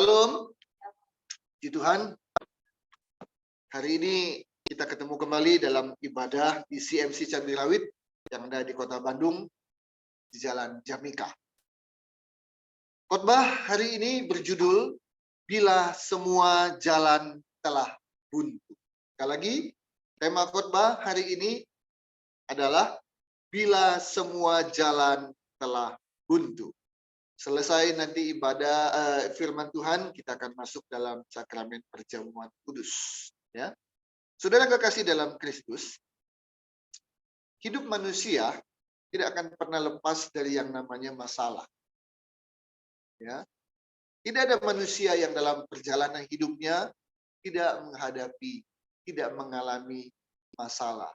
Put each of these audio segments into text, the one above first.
Shalom, puji Tuhan. Hari ini kita ketemu kembali dalam ibadah di CMC Cabai Rawit yang ada di Kota Bandung, di Jalan Jamika. Khotbah hari ini berjudul Bila Semua Jalan Telah Buntu. Sekali lagi, tema khotbah hari ini adalah Bila Semua Jalan Telah Buntu. Selesai nanti ibadah firman Tuhan, kita akan masuk dalam sakramen perjamuan kudus. Ya, saudara kekasih dalam Kristus, hidup manusia tidak akan pernah lepas dari yang namanya masalah. Ya, tidak ada manusia yang dalam perjalanan hidupnya tidak menghadapi, tidak mengalami masalah.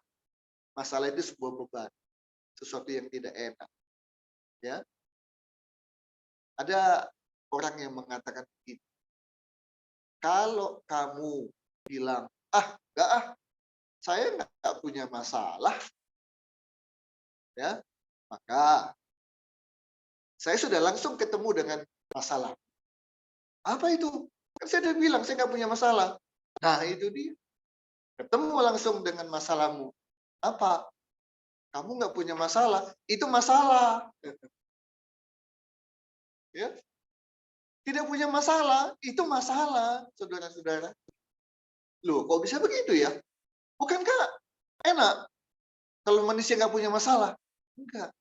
Masalah itu sebuah beban, sesuatu yang tidak enak. Ya, ada orang yang mengatakan begini, kalau kamu bilang, enggak, saya enggak punya masalah, ya, maka saya sudah langsung ketemu dengan masalah. Apa itu? Kan saya sudah bilang saya enggak punya masalah. Nah, itu dia. Ketemu langsung dengan masalahmu. Apa? Kamu enggak punya masalah. Itu masalah. Ya. Tidak punya masalah, itu masalah, saudara-saudara. Loh, kok bisa begitu ya? Bukankah enak kalau manusia nggak punya masalah? Enggak.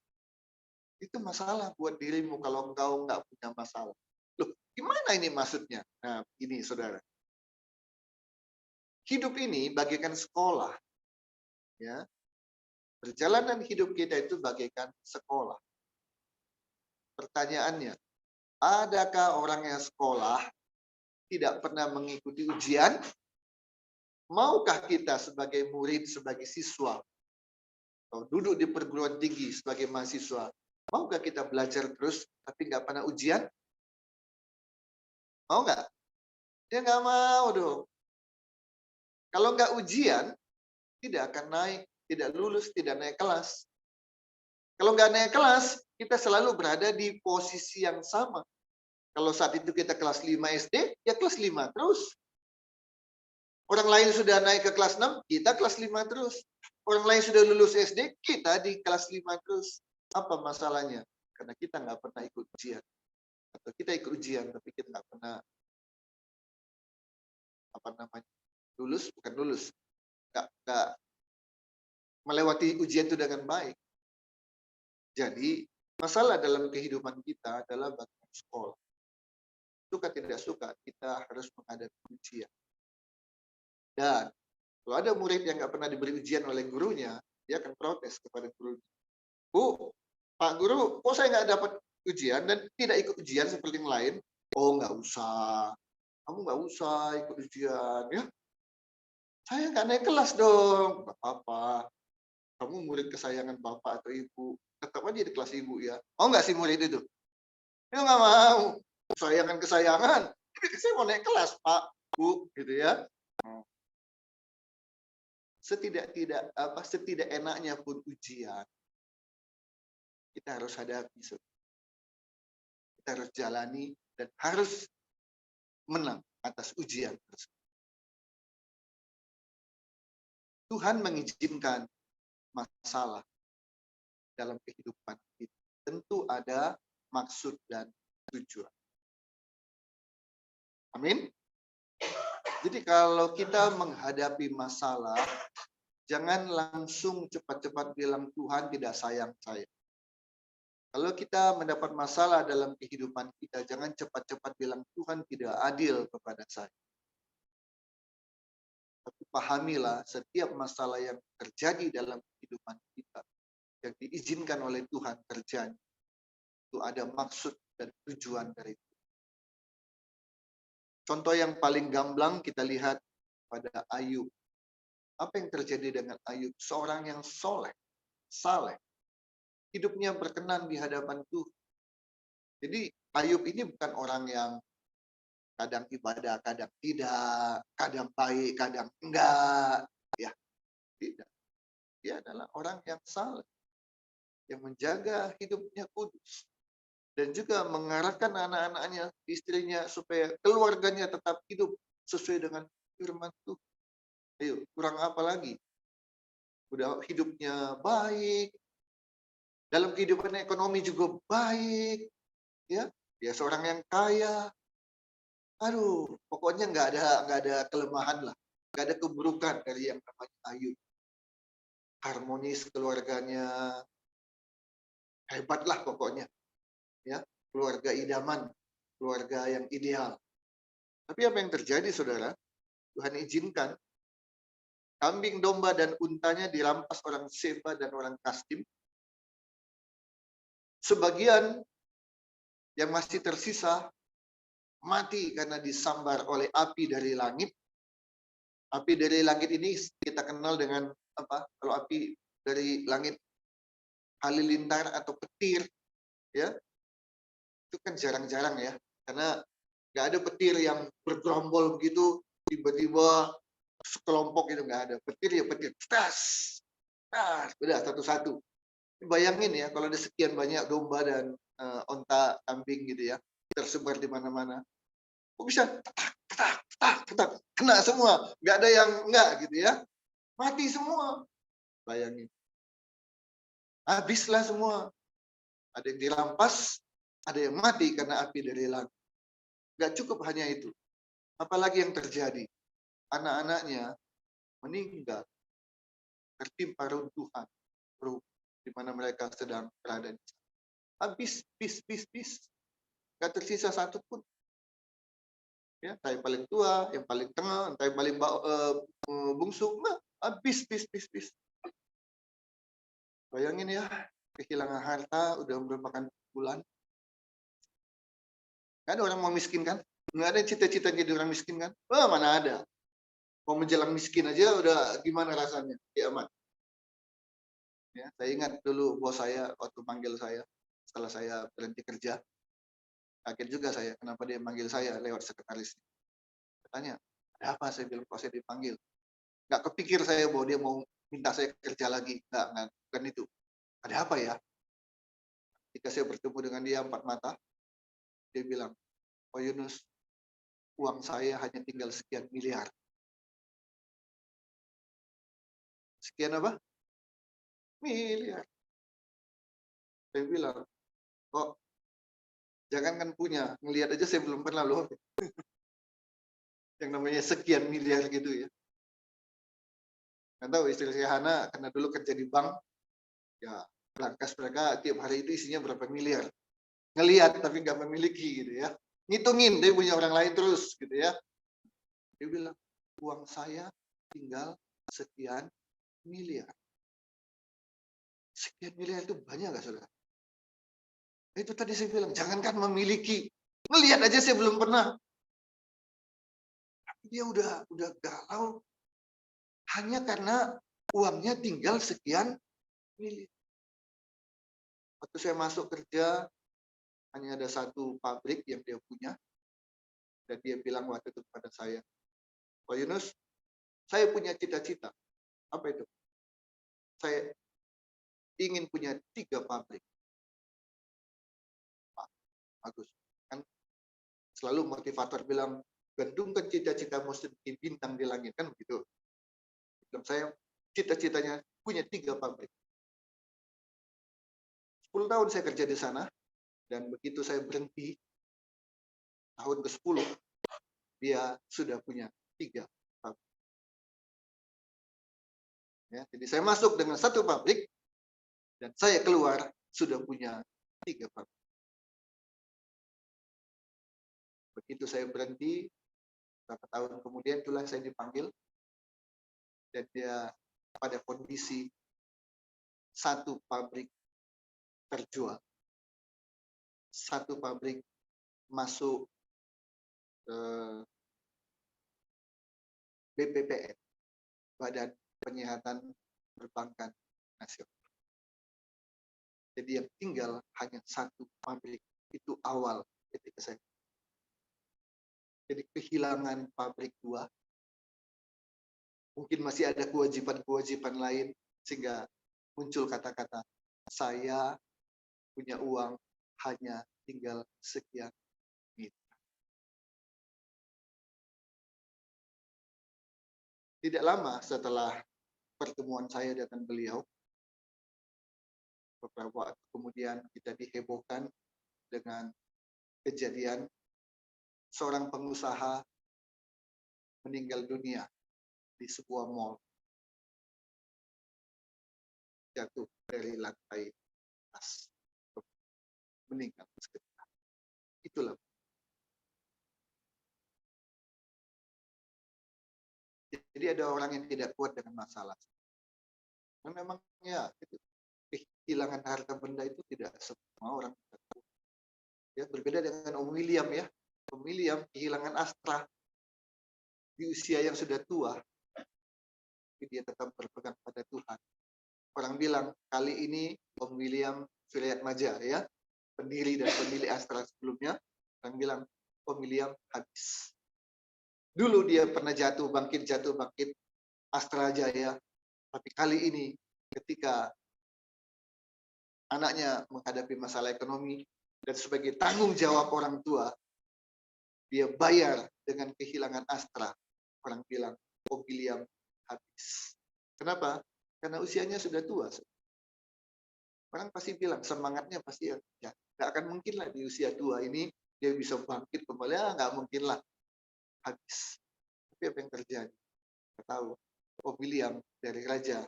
Itu masalah buat dirimu kalau engkau nggak punya masalah. Loh, gimana ini maksudnya? Nah, ini saudara. Hidup ini bagaikan sekolah. Ya. Perjalanan hidup kita itu bagaikan sekolah. Pertanyaannya, adakah orang yang sekolah tidak pernah mengikuti ujian? Maukah kita sebagai murid, sebagai siswa, atau duduk di perguruan tinggi sebagai mahasiswa, maukah kita belajar terus tapi nggak pernah ujian? Mau nggak? Dia nggak mau dong. Kalau nggak ujian, tidak akan naik, tidak lulus, tidak naik kelas. Kalau nggak naik kelas, kita selalu berada di posisi yang sama. Kalau saat itu kita kelas 5 SD, ya kelas 5 terus. Orang lain sudah naik ke kelas 6, kita kelas 5 terus. Orang lain sudah lulus SD, kita di kelas 5 terus. Apa masalahnya? Karena kita nggak pernah ikut ujian. Atau kita ikut ujian, tapi kita nggak pernah bukan lulus. Nggak melewati ujian itu dengan baik. Jadi, masalah dalam kehidupan kita adalah bagian sekolah. Suka tidak suka, kita harus menghadapi ujian. Dan kalau ada murid yang nggak pernah diberi ujian oleh gurunya, dia akan protes kepada gurunya. Bu, Pak Guru, kok saya nggak dapat ujian dan tidak ikut ujian seperti yang lain? Oh, nggak usah. Kamu nggak usah ikut ujian. Ya, saya nggak naik kelas dong. Nggak apa-apa. Kamu murid kesayangan Bapak atau Ibu. Tetap aja di kelas Ibu ya. Mau nggak sih murid itu? Dia nggak mau. Kesayangan. Saya mau naik kelas, Pak, Bu, gitu ya. Setidak enaknya pun ujian, kita harus hadapi. Kita harus jalani dan harus menang atas ujian tersebut. Tuhan mengizinkan masalah dalam kehidupan kita. Tentu ada maksud dan tujuan. Amin. Jadi kalau kita menghadapi masalah, jangan langsung cepat-cepat bilang Tuhan tidak sayang saya. Kalau kita mendapat masalah dalam kehidupan kita, jangan cepat-cepat bilang Tuhan tidak adil kepada saya. Tapi pahamilah setiap masalah yang terjadi dalam kehidupan kita, yang diizinkan oleh Tuhan terjadi, itu ada maksud dan tujuan dari itu. Contoh yang paling gamblang kita lihat pada Ayub. Apa yang terjadi dengan Ayub? Seorang yang soleh, saleh. Hidupnya berkenan di hadapan Tuhan. Jadi Ayub ini bukan orang yang kadang ibadah, kadang tidak, kadang baik, kadang enggak. Ya, tidak. Dia adalah orang yang saleh, yang menjaga hidupnya kudus. dan juga mengarahkan anak-anaknya, istrinya, supaya keluarganya tetap hidup sesuai dengan firman Tuhan. Ayo, kurang apa lagi? Udah hidupnya baik, dalam kehidupan ekonomi juga baik, ya. Ya seorang yang kaya, aduh, pokoknya nggak ada kelemahan lah, nggak ada keburukan dari yang namanya Ayub. Harmonis keluarganya, hebat lah pokoknya, ya. Keluarga idaman, keluarga yang ideal. Tapi apa yang terjadi, saudara? Tuhan izinkan kambing domba dan untanya dirampas orang Seba dan orang Kasdim. Sebagian yang masih tersisa mati karena disambar oleh api dari langit. Api dari langit ini kita kenal dengan apa? Kalau api dari langit halilintar atau petir, ya, itu kan jarang-jarang ya, karena nggak ada petir yang bergerombol begitu tiba-tiba sekelompok, itu nggak ada. Petir ya petir, tas, tas, udah satu-satu. Bayangin ya kalau ada sekian banyak domba dan onta, kambing gitu ya, tersebar di mana-mana. Kok bisa ketak, ketak, ketak, ketak, kena semua, nggak ada yang enggak gitu ya, mati semua. Bayangin, habislah semua. Ada yang dirampas, ada yang mati karena api dari langit. Nggak cukup hanya itu, apalagi yang terjadi, anak-anaknya meninggal, tertimpa runtuhan di mana mereka sedang berada. Habis, bis, nggak tersisa satu pun. Ya, entah yang paling tua, yang paling tengah, entah yang paling bungsu, nah, habis, bis. Bayangin ya, kehilangan harta udah merupakan bulan. Nggak ada orang mau miskin kan? Nggak ada cita-cita jadi orang miskin kan? Oh, mana ada. Mau menjelang miskin aja udah gimana rasanya? Kiamat. Ya, saya ingat dulu bos saya waktu panggil saya setelah saya berhenti kerja. Kaget juga saya, kenapa dia manggil saya lewat sekretaris. Tanya, ada apa? Saya bilang, kok saya dipanggil. Nggak kepikir saya bahwa dia mau minta saya kerja lagi. Nggak, bukan itu. Ada apa ya? Ketika saya bertemu dengan dia empat mata, dia bilang, "Oh Yunus, uang saya hanya tinggal sekian miliar." Sekian apa? Miliar. Saya bilang, kok jangankan punya, ngelihat aja saya belum pernah loh. Yang namanya sekian miliar gitu ya. Nggak tahu istri saya Hana, karena dulu kerja di bank, ya berangkas mereka tiap hari itu isinya berapa miliar. Ngelihat tapi nggak memiliki gitu ya. Ngitungin, dia punya orang lain terus gitu ya. Dia bilang, uang saya tinggal sekian miliar. Sekian miliar itu banyak nggak, saudara? Itu tadi saya bilang, jangankan memiliki, melihat aja saya belum pernah. Dia udah galau hanya karena uangnya tinggal sekian miliar. Waktu saya masuk kerja, hanya ada satu pabrik yang dia punya, dan dia bilang waktu itu kepada saya, Pak Yunus, saya punya cita-cita. Apa itu? Saya ingin punya 3 pabrik. Pak, bagus. Kan selalu motivator bilang, gantungkan cita-citamu seperti bintang di langit, kan begitu. Dan saya cita-citanya punya 3 pabrik. 10 tahun saya kerja di sana, dan begitu saya berhenti, tahun ke-10, dia sudah punya 3 pabrik. Ya, jadi saya masuk dengan 1 pabrik, dan saya keluar sudah punya 3 pabrik. Begitu saya berhenti, beberapa tahun kemudian itulah saya dipanggil, dan dia pada kondisi 1 pabrik terjual, 1 pabrik masuk BPPN, Badan Penyihatan Perbankan Nasional. Jadi yang tinggal hanya 1 pabrik, itu awal ketika saya. Jadi kehilangan pabrik 2, mungkin masih ada kewajiban-kewajiban lain, sehingga muncul kata-kata, saya punya uang hanya tinggal sekian mitra. Tidak lama setelah pertemuan saya dengan beliau, beberapa waktu kemudian kita dihebohkan dengan kejadian seorang pengusaha meninggal dunia di sebuah mal, jatuh dari lantai atas, meninggal seketika. Itulah. Jadi ada orang yang tidak kuat dengan masalah. Dan memang ya, kehilangan harta benda itu tidak semua orang tahu. Ya, berbeda dengan Om William ya. Om William kehilangan Astra di usia yang sudah tua, tapi dia tetap berpegang pada Tuhan. Orang bilang kali ini Om William Vilayat Maja ya, pendiri dan pemilik Astra sebelumnya, orang bilang Om William habis. Dulu dia pernah jatuh bangkit Astra Jaya, tapi kali ini ketika anaknya menghadapi masalah ekonomi dan sebagai tanggung jawab orang tua, dia bayar dengan kehilangan Astra. Orang bilang Om William habis. Kenapa? Karena usianya sudah tua. Orang pasti bilang semangatnya pasti ya nggak akan mungkin lah di usia tua ini dia bisa bangkit kembali, nggak mungkin lah, habis. Tapi apa yang terjadi? Kita tahu Om William dari raja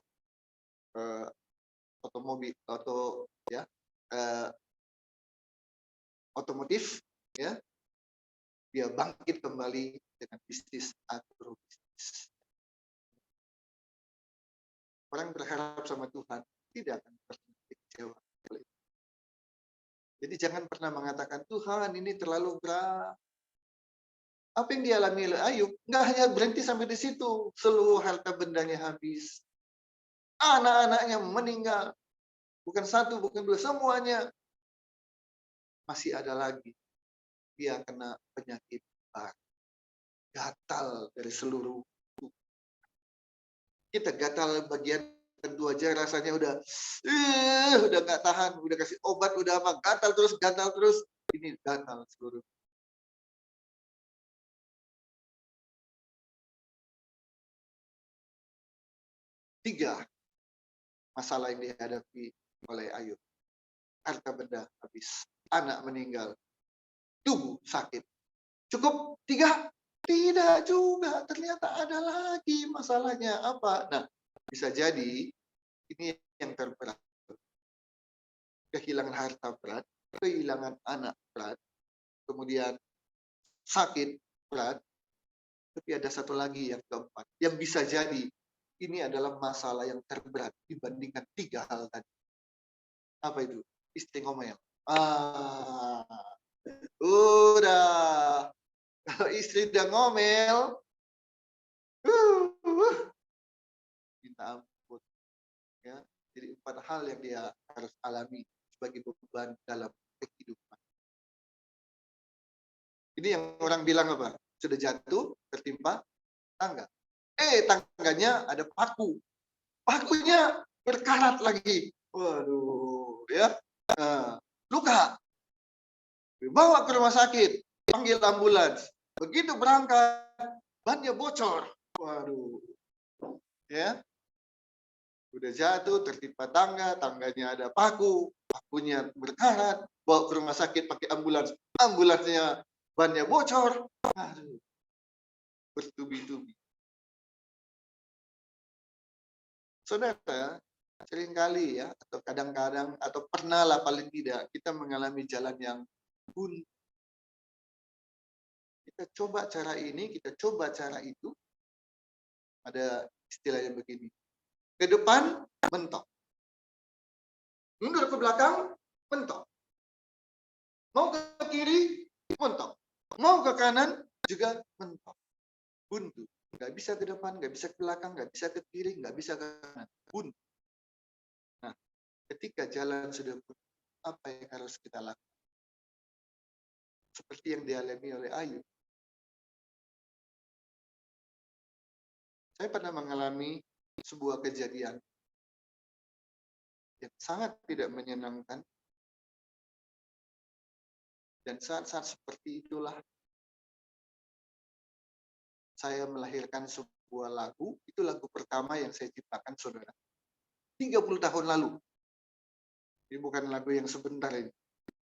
otomotif ya, dia bangkit kembali dengan bisnis agrobisnis. Orang berharap sama Tuhan tidak akan pernah kecewa. Jadi jangan pernah mengatakan Tuhan ini terlalu berat. Apa yang dialami oleh Ayub nggak hanya berhenti sampai di situ, seluruh harta bendanya habis, anak-anaknya meninggal, bukan satu, bukan dua, semuanya. Masih ada lagi, dia kena penyakit gatal dari seluruh tubuh. Kita gatal bagian tentu aja rasanya udah nggak tahan, udah kasih obat, udah apa, gatal terus, ini gatal seluruh. Tiga masalah yang dihadapi oleh Ayub. Harta benda habis, anak meninggal, tubuh sakit. Cukup tiga? Tidak juga, ternyata ada lagi masalahnya. Apa? Nah, bisa jadi ini yang terberat. Kehilangan harta berat, kehilangan anak berat, kemudian sakit berat, tapi ada satu lagi yang keempat, yang bisa jadi ini adalah masalah yang terberat dibandingkan tiga hal tadi. Apa itu? Istri ngomel. Udah. Kalau istri udah ngomel, minta ampun. Ya, jadi 4 hal yang dia harus alami sebagai beban dalam kehidupan. Ini yang orang bilang apa? Sudah jatuh, tertimpa tangga. Tangganya ada paku. Pakunya berkarat lagi. Waduh, ya. Luka. Dibawa ke rumah sakit, panggil ambulans. Begitu berangkat, bannya bocor. Waduh. Ya. Udah jatuh, tertimpa tangga, tangganya ada paku, pakunya berkarat, bawa ke rumah sakit pakai ambulans, ambulansnya bannya bocor. Aduh. Bertubi-tubi. Saudara, seringkali ya, atau kadang-kadang, atau pernah lah paling tidak, kita mengalami jalan yang buntu. Kita coba cara ini, kita coba cara itu. Ada istilahnya begini. Ke depan, mentok. Mundur ke belakang, mentok. Mau ke kiri, mentok. Mau ke kanan, juga mentok. Buntu. Nggak bisa ke depan, nggak bisa ke belakang, nggak bisa ke kiri, nggak bisa ke kanan. Buntu. Nah, ketika jalan sudah buntu, apa yang harus kita lakukan? Seperti yang dialami oleh Ayub. Saya pernah mengalami sebuah kejadian yang sangat tidak menyenangkan Dan saat-saat seperti itulah saya melahirkan sebuah lagu. Itu lagu pertama yang saya ciptakan, saudara. 30 tahun lalu. Ini bukan lagu yang sebentar ini.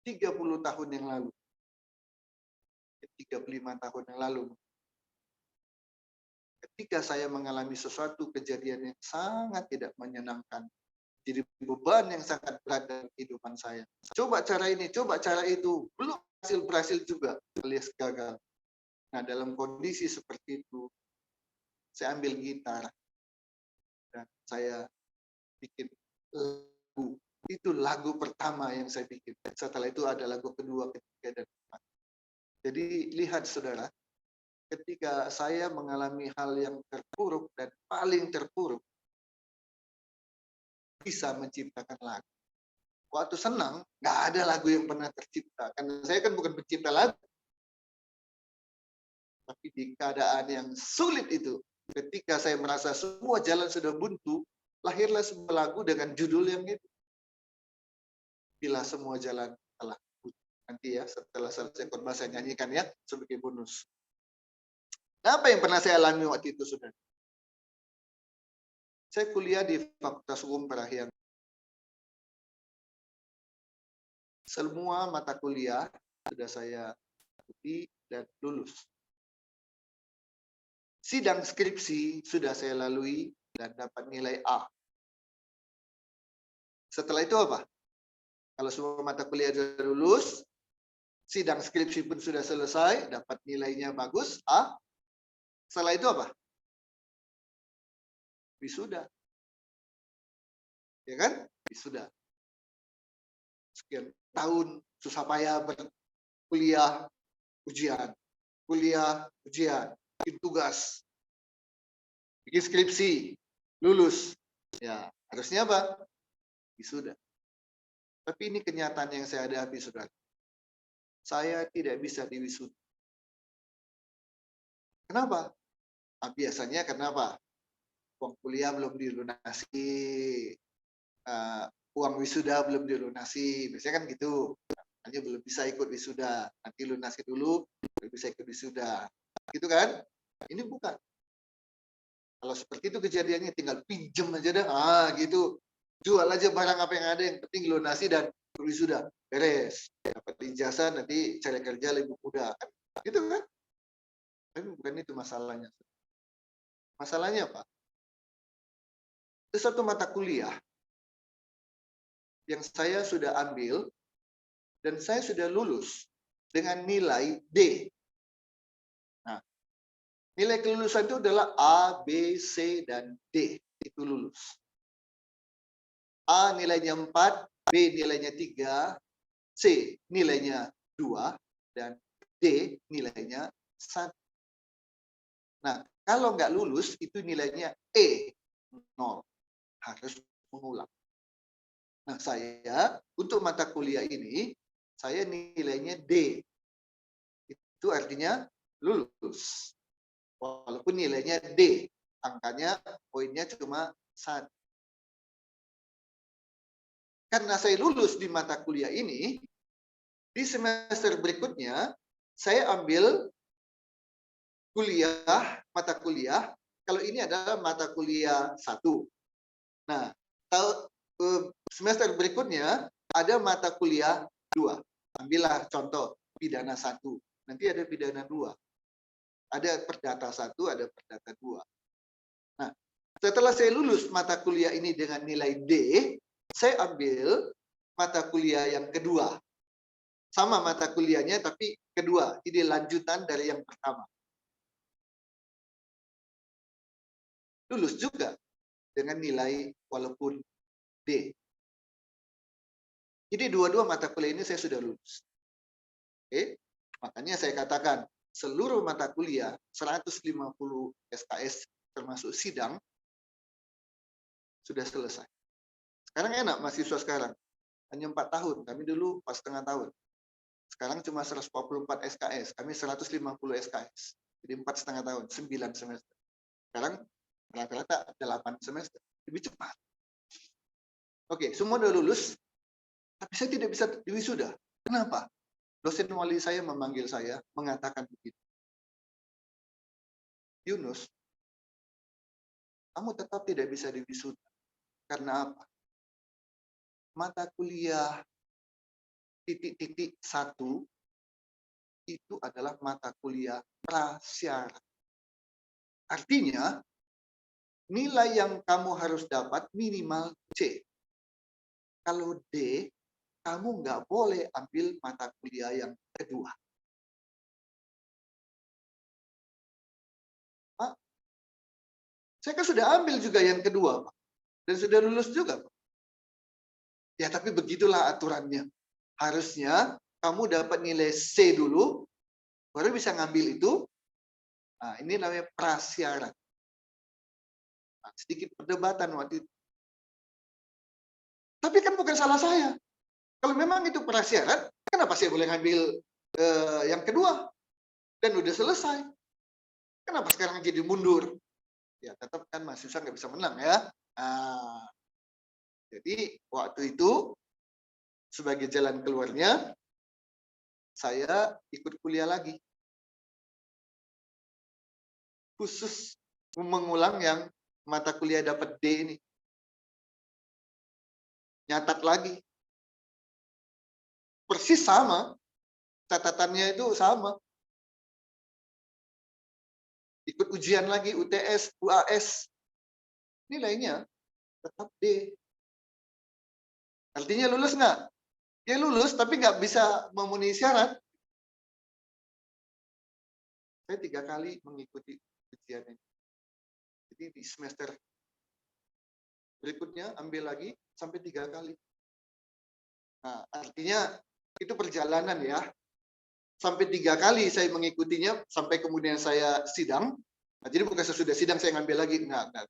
30 tahun yang lalu. 35 tahun yang lalu. Ketika saya mengalami sesuatu kejadian yang sangat tidak menyenangkan. Jadi beban yang sangat berat dalam kehidupan saya. Coba cara ini, coba cara itu. Belum berhasil juga alias gagal. Nah, dalam kondisi seperti itu, saya ambil gitar dan saya bikin lagu. Itu lagu pertama yang saya bikin. Setelah itu ada lagu kedua, ketiga, dan keempat. Jadi lihat saudara, ketika saya mengalami hal yang terpuruk dan paling terpuruk, bisa menciptakan lagu. Waktu senang, nggak ada lagu yang pernah tercipta. Karena saya kan bukan pencipta lagu. Tapi di keadaan yang sulit itu, ketika saya merasa semua jalan sudah buntu, lahirlah sebuah lagu dengan judul yang itu. Bila semua jalan telah buntu. Nanti ya, setelah selesai khotbah saya nyanyikan ya, sebagai bonus. Nah, apa yang pernah saya alami waktu itu, saudara? Saya kuliah di Fakultas Hukum Parahian. Semua mata kuliah sudah saya ikuti dan lulus. Sidang skripsi sudah saya lalui dan dapat nilai A. Setelah itu apa? Kalau semua mata kuliah sudah lulus, sidang skripsi pun sudah selesai, dapat nilainya bagus, A. Setelah itu apa? Wisuda. Ya kan? Wisuda. Sekian tahun susah payah berkuliah, ujian. Kuliah, ujian. Bikin tugas. Bikin skripsi. Lulus. Ya, harusnya apa? Wisuda. Tapi ini kenyataan yang saya hadapi, saudara. Saya tidak bisa diwisuda. Kenapa? Nah, biasanya kenapa? Uang kuliah belum dilunasi, uang wisuda belum dilunasi, biasanya kan gitu. Hanya belum bisa ikut wisuda, nanti lunasi dulu, baru bisa ikut wisuda, gitu kan? Ini bukan. Kalau seperti itu kejadiannya, tinggal pinjem aja dah, gitu. Jual aja barang apa yang ada, yang penting lunasi dan wisuda, beres. Dapat ijazah, nanti cari kerja lebih mudah, kan? Gitu kan? Tapi bukan itu masalahnya. Masalahnya apa? Itu satu mata kuliah yang saya sudah ambil dan saya sudah lulus dengan nilai D. Nah, nilai kelulusan itu adalah A, B, C, dan D. Itu lulus. A nilainya 4, B nilainya 3, C nilainya 2, dan D nilainya 1. Nah, kalau nggak lulus, itu nilainya E, 0. Harus mengulang. Nah, saya untuk mata kuliah ini, saya nilainya D. Itu artinya lulus. Walaupun nilainya D, angkanya, poinnya cuma 1. Karena saya lulus di mata kuliah ini, di semester berikutnya, saya ambil kuliah, mata kuliah, kalau ini adalah mata kuliah 1. Nah, semester berikutnya, ada mata kuliah 2. Ambillah contoh, pidana 1. Nanti ada pidana 2. Ada perdata 1, ada perdata 2. Nah, setelah saya lulus mata kuliah ini dengan nilai D, saya ambil mata kuliah yang kedua. Sama mata kuliahnya, tapi kedua. Ini lanjutan dari yang pertama. Lulus juga dengan nilai walaupun D. Jadi dua-dua mata kuliah ini saya sudah lulus. Oke? Makanya saya katakan, seluruh mata kuliah, 150 SKS termasuk sidang, sudah selesai. Sekarang enak mahasiswa sekarang. Hanya 4 tahun, kami dulu 4,5 tahun. Sekarang cuma 144 SKS, kami 150 SKS. Jadi 4,5 tahun, 9 semester. Sekarang rata-rata 8 semester. Lebih cepat. Oke, semua udah lulus, tapi saya tidak bisa diwisuda. Kenapa? dosen wali saya memanggil saya, mengatakan begini, Yunus, kamu tetap tidak bisa diwisuda. Karena apa? Mata kuliah titik-titik satu itu adalah mata kuliah prasyarat. Artinya, nilai yang kamu harus dapat minimal C. Kalau D, kamu nggak boleh ambil mata kuliah yang kedua. Pak, saya kan sudah ambil juga yang kedua, Pak. Dan sudah lulus juga, Pak. Ya, tapi begitulah aturannya. Harusnya kamu dapat nilai C dulu, baru bisa ngambil itu. Nah, ini namanya prasyarat. Nah, sedikit perdebatan waktu itu. Tapi kan bukan salah saya. Kalau memang itu prasyarat, kenapa saya boleh ngambil yang kedua? Dan udah selesai. Kenapa sekarang jadi mundur? Ya, tetap kan mahasiswa nggak bisa menang ya. Nah, jadi waktu itu sebagai jalan keluarnya, saya ikut kuliah lagi. Khusus mengulang yang mata kuliah dapat D ini. Nyatat lagi. Persis sama. Catatannya itu sama. Ikut ujian lagi, UTS, UAS. Nilainya tetap D. Artinya lulus nggak? Ya lulus, tapi nggak bisa memenuhi syarat. Saya 3 kali mengikuti ujian ini. Jadi di semester berikutnya ambil lagi sampai 3 kali. Nah, artinya itu perjalanan ya. Sampai 3 kali saya mengikutinya, sampai kemudian saya sidang. Nah, jadi bukan sesudah sidang saya ngambil lagi. Enggak.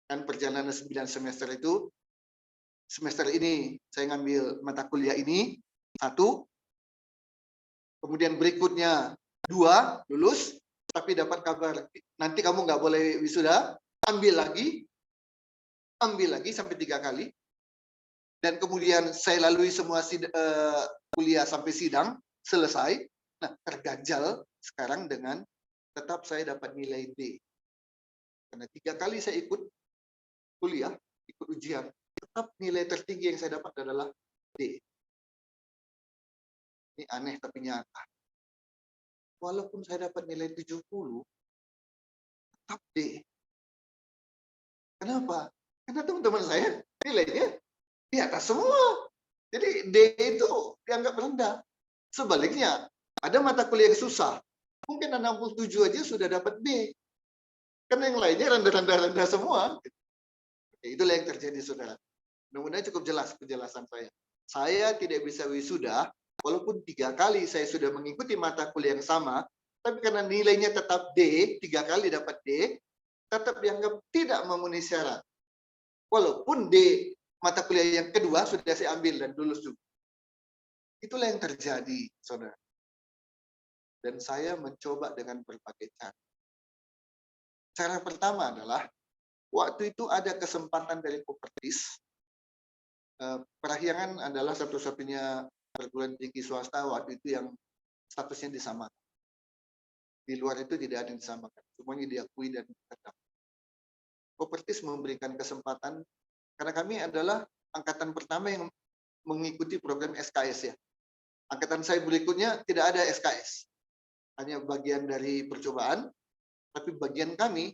Kan perjalanan 9 semester itu, semester ini saya ngambil mata kuliah ini, 1. Kemudian berikutnya 2, lulus, tapi dapat kabar, nanti kamu nggak boleh wisuda, ambil lagi sampai 3 kali. Dan kemudian saya lalui semua kuliah sampai sidang, selesai. Nah, terganjal sekarang dengan tetap saya dapat nilai D. Karena 3 kali saya ikut kuliah, ikut ujian, tetap nilai tertinggi yang saya dapat adalah D. Ini aneh tapi nyata. Walaupun saya dapat nilai 70, tetap D. Kenapa? Karena teman-teman saya nilainya di atas semua. Jadi D itu dianggap rendah. Sebaliknya, ada mata kuliah yang susah. Mungkin 67 aja sudah dapat B. Karena yang lainnya rendah-rendah semua. Ya, itulah yang terjadi, saudara. Mudah-mudahan cukup jelas penjelasan saya. Saya tidak bisa wisuda, walaupun 3 kali saya sudah mengikuti mata kuliah yang sama, tapi karena nilainya tetap D, 3 kali dapat D, tetap dianggap tidak memenuhi syarat. Walaupun D mata kuliah yang kedua sudah saya ambil dan lulus juga. Itulah yang terjadi, saudara. Dan saya mencoba dengan berbagai cara. Cara pertama adalah, waktu itu ada kesempatan dari Kopertis. Parahyangan adalah satu-satunya perguruan tinggi swasta waktu itu yang statusnya disamakan. Di luar itu tidak ada yang disamakan. Semuanya diakui dan terdaftar. Kopertis memberikan kesempatan, karena kami adalah angkatan pertama yang mengikuti program SKS ya. Angkatan saya berikutnya tidak ada SKS. Hanya bagian dari percobaan, tapi bagian kami,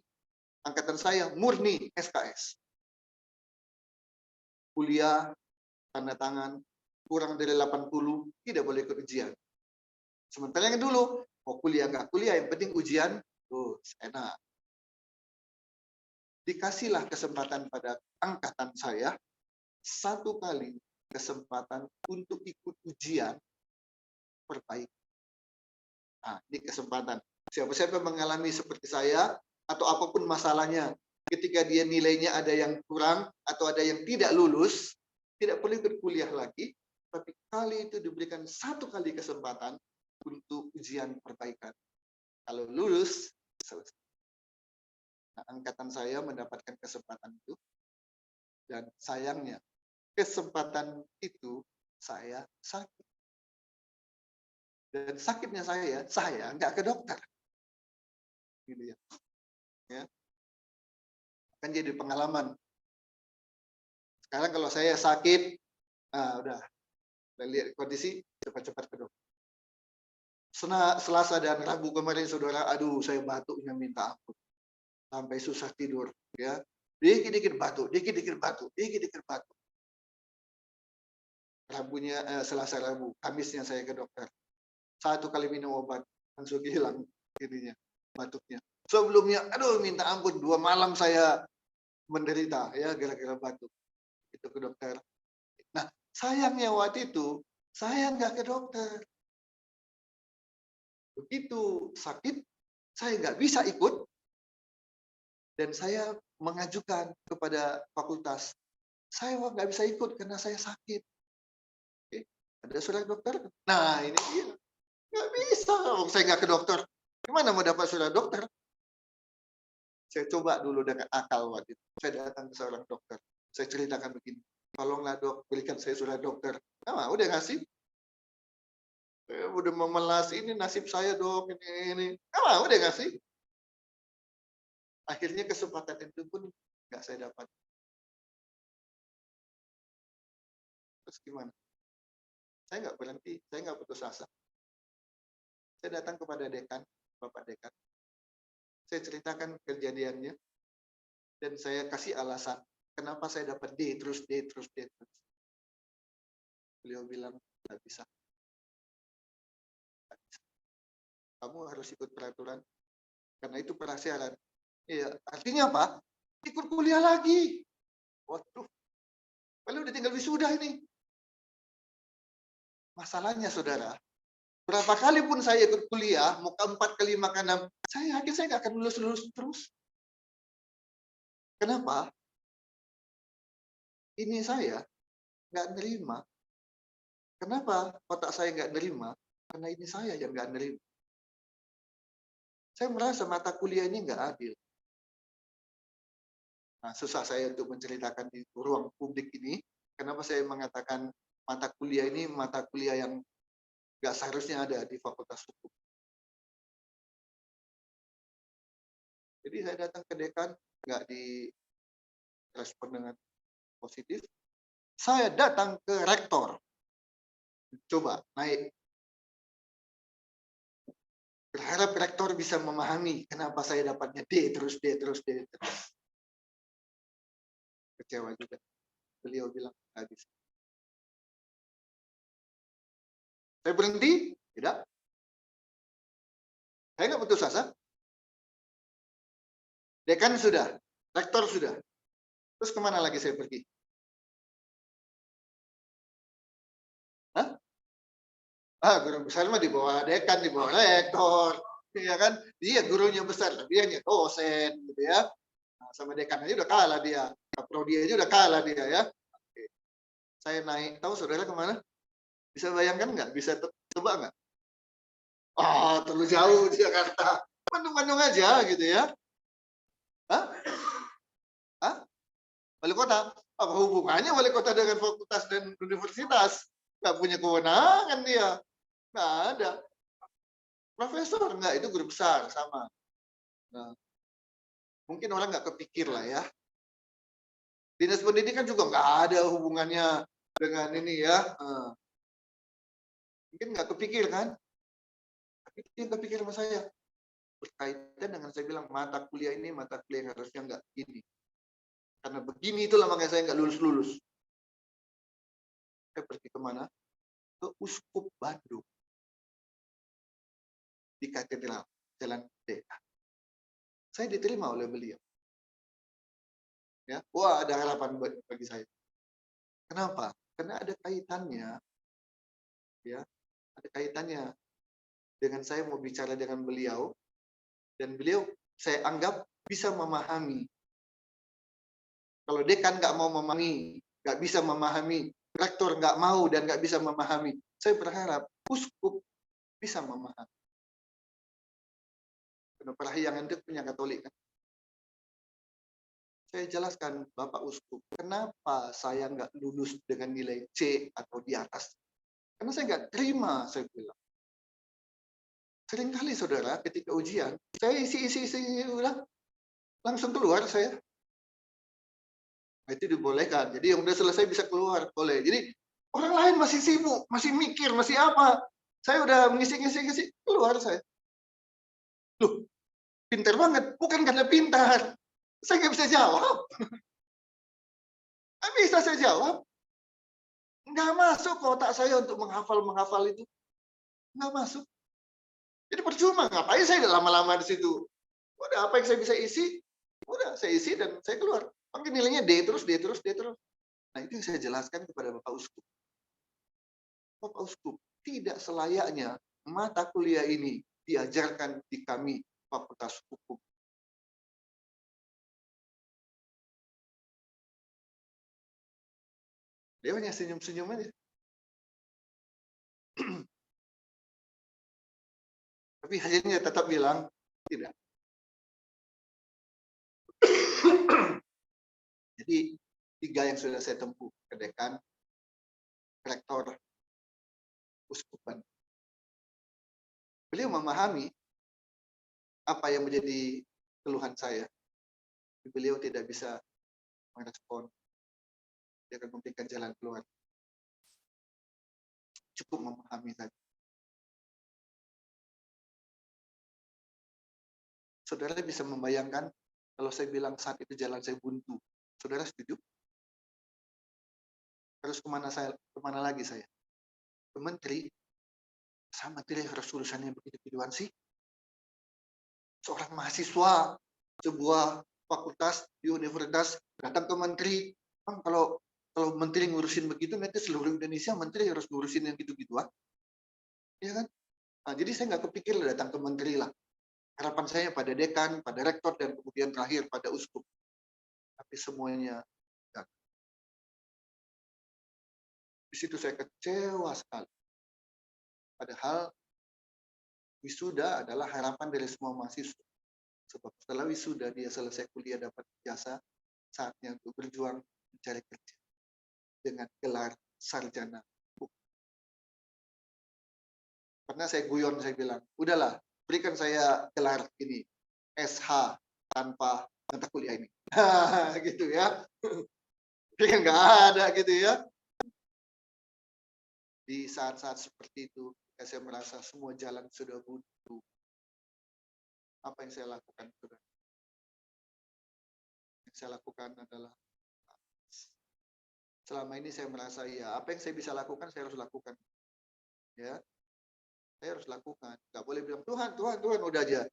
angkatan saya murni SKS. Kuliah, tanda tangan, kurang dari 80, tidak boleh ikut ujian. Sementara yang dulu, mau kuliah nggak kuliah, yang penting ujian, enak. Dikasihlah kesempatan pada angkatan saya, 1 kali kesempatan untuk ikut ujian perbaiki. Nah, ini kesempatan. Siapa-siapa mengalami seperti saya, atau apapun masalahnya, ketika dia nilainya ada yang kurang, atau ada yang tidak lulus, tidak perlu ikut kuliah lagi, tapi kali itu diberikan 1 kali kesempatan untuk ujian perbaikan. Kalau lulus, selesai. Nah, angkatan saya mendapatkan kesempatan itu, dan sayangnya, kesempatan itu saya sakit. Dan sakitnya saya nggak ke dokter. Gitu ya. Ya. Kan jadi pengalaman. Sekarang kalau saya sakit, udah lihat kondisi, cepat-cepat ke dokter. Selasa dan Rabu kemarin saudara, aduh saya batuknya minta ampun. Sampai susah tidur. Ya, dikit-dikit batuk, dikit-dikit batuk, dikit-dikit batuk. Selasa Rabu, Kamisnya saya ke dokter. 1 kali minum obat, langsung hilang ininya, batuknya. Sebelumnya, aduh minta ampun, 2 malam saya menderita ya gara-gara batuk. Itu ke dokter. Nah, sayangnya waktu itu saya nggak ke dokter. Begitu sakit, saya nggak bisa ikut dan saya mengajukan kepada fakultas. Saya nggak bisa ikut karena saya sakit. Oke, ada surat dokter? Nah, ini dia. Nggak bisa, saya nggak ke dokter. Gimana mau dapat surat dokter? Saya coba dulu dengan akal waktu itu. Saya datang ke seorang dokter. Saya ceritakan begini. Tolonglah dok, berikan saya surat dokter. Nah, udah ngasih. Saya udah memelas, ini nasib saya dok, ini. Nah, udah ngasih. Akhirnya kesempatan itu pun nggak saya dapat. Terus gimana? Saya nggak berhenti, saya nggak putus asa. Saya datang kepada dekan, Bapak Dekan. Saya ceritakan kejadiannya, dan saya kasih alasan kenapa saya dapat D terus. Beliau bilang, nggak bisa. Kamu harus ikut peraturan, karena itu prasyarat. Iya, artinya apa? Ikut kuliah lagi. Waduh, paling udah tinggal wisuda ini. Masalahnya saudara, berapa kali pun saya ikut kuliah, mau ke 4, ke 5, ke 6, saya yakin saya nggak akan lulus terus. Kenapa? Ini saya nggak nerima. Kenapa otak saya nggak nerima? Karena ini saya yang nggak nerima. Saya merasa mata kuliah ini nggak adil. Nah, susah saya untuk menceritakan di ruang publik ini. Kenapa saya mengatakan mata kuliah ini mata kuliah yang nggak seharusnya ada di Fakultas Hukum. Jadi saya datang ke dekan, nggak direspon dengan positif. Saya datang ke rektor. Coba naik. Berharap rektor bisa memahami kenapa saya dapatnya D terus. Kecewa juga. Beliau bilang, nggak bisa. Saya berhenti? Tidak. Saya nggak putus asa. Dekan sudah, rektor sudah. Terus kemana lagi saya pergi? Hah? Guru besar mah di bawah dekan, di bawah rektor. Ya kan? Dia gurunya besar, dia hanya dosen gitu ya. Nah, sama dekan aja udah kalah dia. Prodi aja udah kalah dia ya. Oke. Saya naik, tahu saudara kemana? Bisa bayangkan nggak? Bisa tebak nggak? Terlalu jauh di Jakarta. Bandung-Bandung aja gitu ya. Hah? Hah? Wali kota? Apa hubungannya wali kota dengan fakultas dan universitas? Nggak punya kewenangan dia. Nggak ada. Profesor nggak, itu guru besar sama. Nah, mungkin orang nggak kepikir lah ya. Dinas pendidikan juga nggak ada hubungannya dengan ini ya. Mungkin nggak kepikir kan? Tapi dia kepikir sama saya. Berkaitan dengan saya bilang mata kuliah ini mata kuliah yang harusnya nggak gini. Karena begini itulah makanya saya nggak lulus. Saya pergi kemana? Ke Uskup Bandung. Di Katedral Jalan Merdeka. Saya diterima oleh beliau. Ya, wah ada harapan bagi saya. Kenapa? Karena ada kaitannya, ya, ada kaitannya dengan saya mau bicara dengan beliau, dan beliau saya anggap bisa memahami. Kalau dekan nggak mau memahami, nggak bisa memahami, rektor nggak mau dan nggak bisa memahami, saya berharap uskup bisa memahami. Karena Parahyangan itu punya Katolik kan. Saya jelaskan, Bapak Uskup, kenapa saya nggak lulus dengan nilai C atau di atas? Karena saya nggak terima, saya bilang. Seringkali saudara ketika ujian, saya isi, udah langsung keluar saya. Nah, itu dibolehkan. Jadi yang udah selesai bisa keluar, boleh. Jadi orang lain masih sibuk, masih mikir, masih apa. Saya udah ngisi, keluar saya. Loh, pintar banget. Bukan karena pintar. Saya nggak bisa jawab. Nggak bisa saya jawab. Nggak masuk ke otak saya untuk menghafal itu. Nggak masuk. Jadi percuma, ngapain saya lama-lama di situ. Udah, apa yang saya bisa isi, udah saya isi dan saya keluar. Mungkin nilainya D terus. Nah, itu yang saya jelaskan kepada Bapak Uskup. Bapak Uskup, tidak selayaknya mata kuliah ini diajarkan di kami Fakultas Hukum. Dia hanya senyum-senyum aja. Tapi hasilnya tetap bilang, tidak. Jadi, 3 yang sudah saya tempuh ke dekan, rektor, uskupan. Beliau memahami apa yang menjadi keluhan saya. Beliau tidak bisa merespon. Dia akan memberikan jalan keluar. Cukup memahami saja. Saudara bisa membayangkan kalau saya bilang saat itu jalan saya buntu. Saudara setuju? Harus kemana lagi saya? Ke menteri. Sama tidak harus urusannya begitu-gituan sih? Seorang mahasiswa sebuah fakultas di universitas datang ke menteri. Kalau menteri ngurusin begitu, nanti seluruh Indonesia menteri harus ngurusin yang gitu-gituan. Ya kan? Nah, jadi saya nggak kepikir datang ke menteri lah. Harapan saya pada dekan, pada rektor, dan kemudian terakhir pada uskup. Tapi semuanya gagal. Di situ saya kecewa sekali. Padahal wisuda adalah harapan dari semua mahasiswa. Sebab setelah wisuda dia selesai kuliah dapat ijazah, saatnya untuk berjuang mencari kerja dengan gelar sarjana. Karena saya guyon, saya bilang, udahlah, berikan saya gelar ini, SH tanpa mata kuliah ini. Gitu ya. Kan nggak ada gitu ya. Di saat-saat seperti itu, saya merasa semua jalan sudah buntu. Apa yang saya lakukan? Yang saya lakukan adalah, selama ini saya merasa, ya apa yang saya bisa lakukan, saya harus lakukan. Ya, saya harus lakukan. Nggak boleh bilang, Tuhan, udah aja.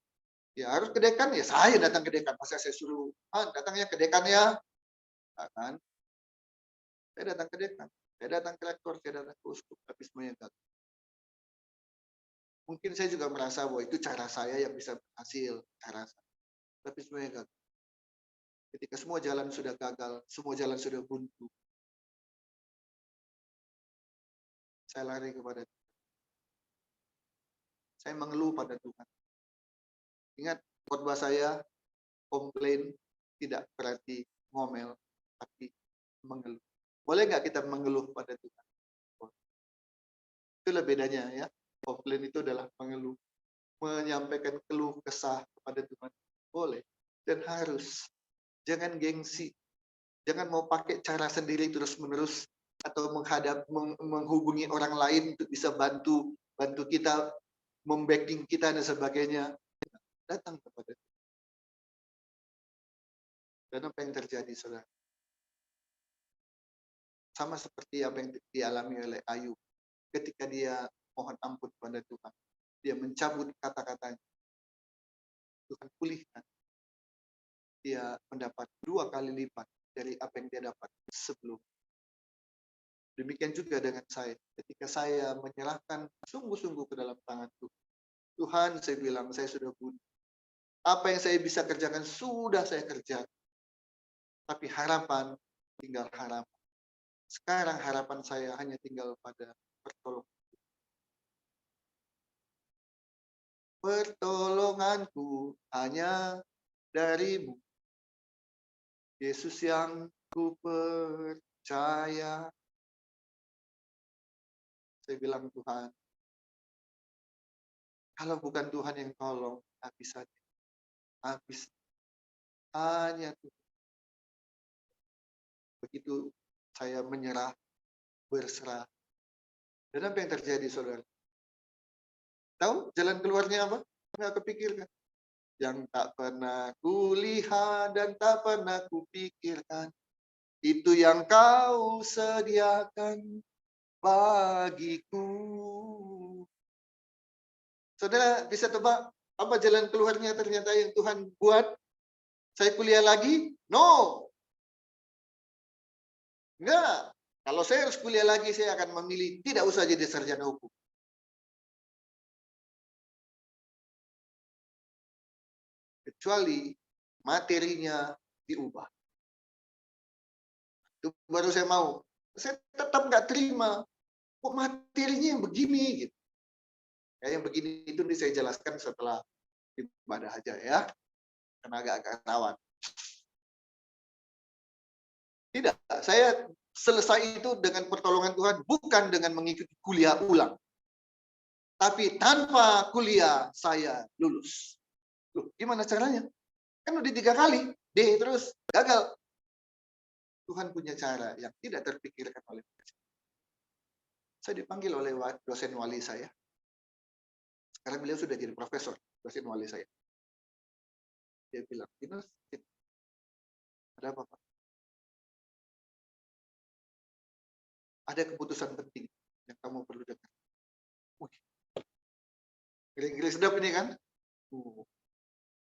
Ya harus ke dekan, ya saya datang ke dekan. Masa saya suruh, datangnya ke dekan ya. Nah, kan? Saya datang ke dekan. Saya datang ke rektor, saya datang ke uskup, tapi semuanya gagal. Mungkin saya juga merasa bahwa itu cara saya yang bisa berhasil, cara saya. Tapi semuanya gagal. Ketika semua jalan sudah gagal, semua jalan sudah buntu, saya lari kepada Tuhan. Saya mengeluh pada Tuhan. Ingat, khotbah saya, komplain tidak berarti ngomel, tapi mengeluh. Boleh nggak kita mengeluh pada Tuhan? Itulah bedanya ya. Komplain itu adalah mengeluh. Menyampaikan keluh kesah kepada Tuhan. Boleh. Dan harus. Jangan gengsi. Jangan mau pakai cara sendiri terus-menerus atau menghubungi orang lain untuk bisa bantu kita, membacking kita dan sebagainya. Datang kepada Tuhan. Dan apa yang terjadi, saudara? Sama seperti apa yang dialami oleh Ayub. Ketika dia mohon ampun kepada Tuhan, dia mencabut kata-katanya. Tuhan pulihkan. Dia mendapat 2 kali lipat dari apa yang dia dapat sebelum. Demikian juga dengan saya. Ketika saya menyerahkan sungguh-sungguh ke dalam tangan Tuhan. Tuhan, saya bilang, saya sudah buntu. Apa yang saya bisa kerjakan, sudah saya kerjakan. Tapi harapan, tinggal harapan. Sekarang harapan saya hanya tinggal pada pertolongan. Pertolonganku hanya darimu. Yesus yang ku percaya. Saya bilang, Tuhan, Kalau bukan Tuhan yang tolong, habis saja. Habis. Hanya Tuhan. Begitu saya menyerah, berserah. Dan apa yang terjadi, saudara? Tahu jalan keluarnya apa? Nggak kepikirkan. Yang tak pernah kulihat dan tak pernah kupikirkan, itu yang kau sediakan bagiku. Saudara bisa tebak apa jalan keluarnya ternyata yang Tuhan buat? Saya kuliah lagi? No. Enggak. Kalau saya harus kuliah lagi, saya akan memilih tidak usah jadi sarjana hukum. Kecuali materinya diubah. Itu baru saya mau. Saya tetap nggak terima. Kok materinya yang begini? Gitu. Ya, yang begini itu saya jelaskan setelah ibadah aja ya. Karena agak-agak rawan. Tidak, saya selesai itu dengan pertolongan Tuhan, bukan dengan mengikuti kuliah ulang. Tapi tanpa kuliah saya lulus. Loh, gimana caranya? Kan udah 3 kali, D terus, gagal. Tuhan punya cara yang tidak terpikirkan oleh saya. Saya dipanggil oleh dosen wali saya. Sekarang beliau sudah jadi profesor, dosen wali saya. Dia bilang, Dimas, ada apa, Pak? Ada keputusan penting yang kamu perlu dengar. Gila-gila sedap ini kan?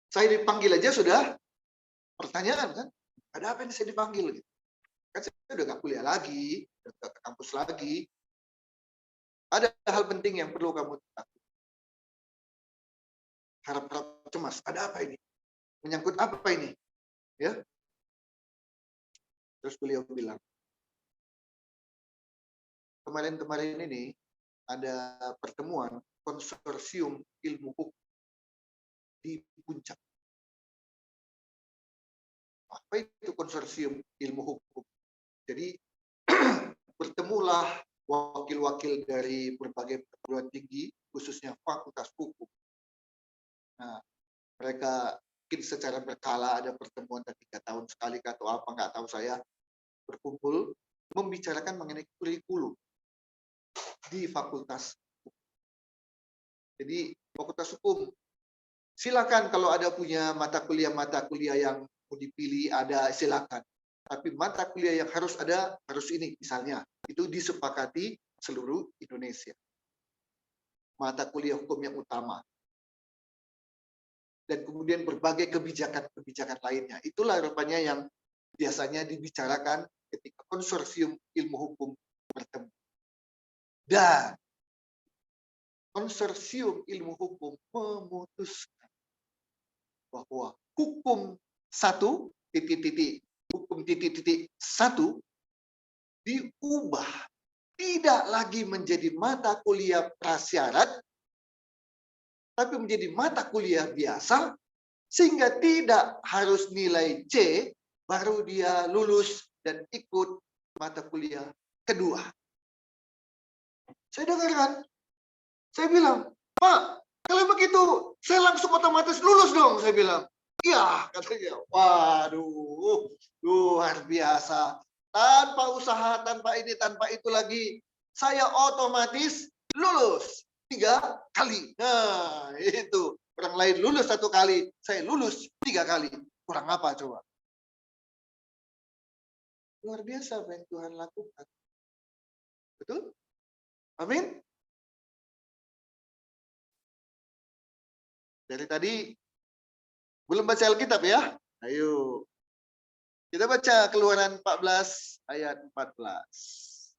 Saya dipanggil aja sudah pertanyaan kan? Ada apa yang saya dipanggil? Gitu. Kan saya udah nggak kuliah lagi, udah nggak ke kampus lagi. Ada hal penting yang perlu kamu tahu. Harap-harap cemas. Ada apa ini? Menyangkut apa ini? Ya. Terus beliau bilang, kemarin-kemarin ini ada pertemuan konsorsium ilmu hukum di Puncak. Apa itu konsorsium ilmu hukum? Jadi bertemulah wakil-wakil dari berbagai perguruan tinggi, khususnya fakultas hukum. Nah, mereka mungkin secara berkala ada pertemuan 3 tahun sekali atau apa, nggak tahu saya, berkumpul membicarakan mengenai kurikulum di fakultas hukum. Jadi fakultas hukum, silakan kalau ada punya mata kuliah yang mau dipilih, ada silakan. Tapi mata kuliah yang harus ada, harus ini misalnya. Itu disepakati seluruh Indonesia. Mata kuliah hukum yang utama. Dan kemudian berbagai kebijakan-kebijakan lainnya. Itulah rupanya yang biasanya dibicarakan ketika konsorsium ilmu hukum bertemu. Dan konsorsium ilmu hukum memutuskan bahwa hukum satu titik-titik hukum titik-titik satu diubah, tidak lagi menjadi mata kuliah prasyarat, tapi menjadi mata kuliah biasa, sehingga tidak harus nilai C baru dia lulus dan ikut mata kuliah kedua. Saya dengarkan, saya bilang, Pak, kalau begitu saya langsung otomatis lulus dong, saya bilang. Iya, katanya. Waduh, luar biasa. Tanpa usaha, tanpa ini, tanpa itu lagi, saya otomatis lulus 3 kali. Nah, itu. Orang lain lulus 1 kali, saya lulus 3 kali. Kurang apa coba? Luar biasa apa yang Tuhan lakukan. Betul? Amin. Dari tadi belum baca Alkitab ya? Ayo. Kita baca Keluaran 14 ayat 14.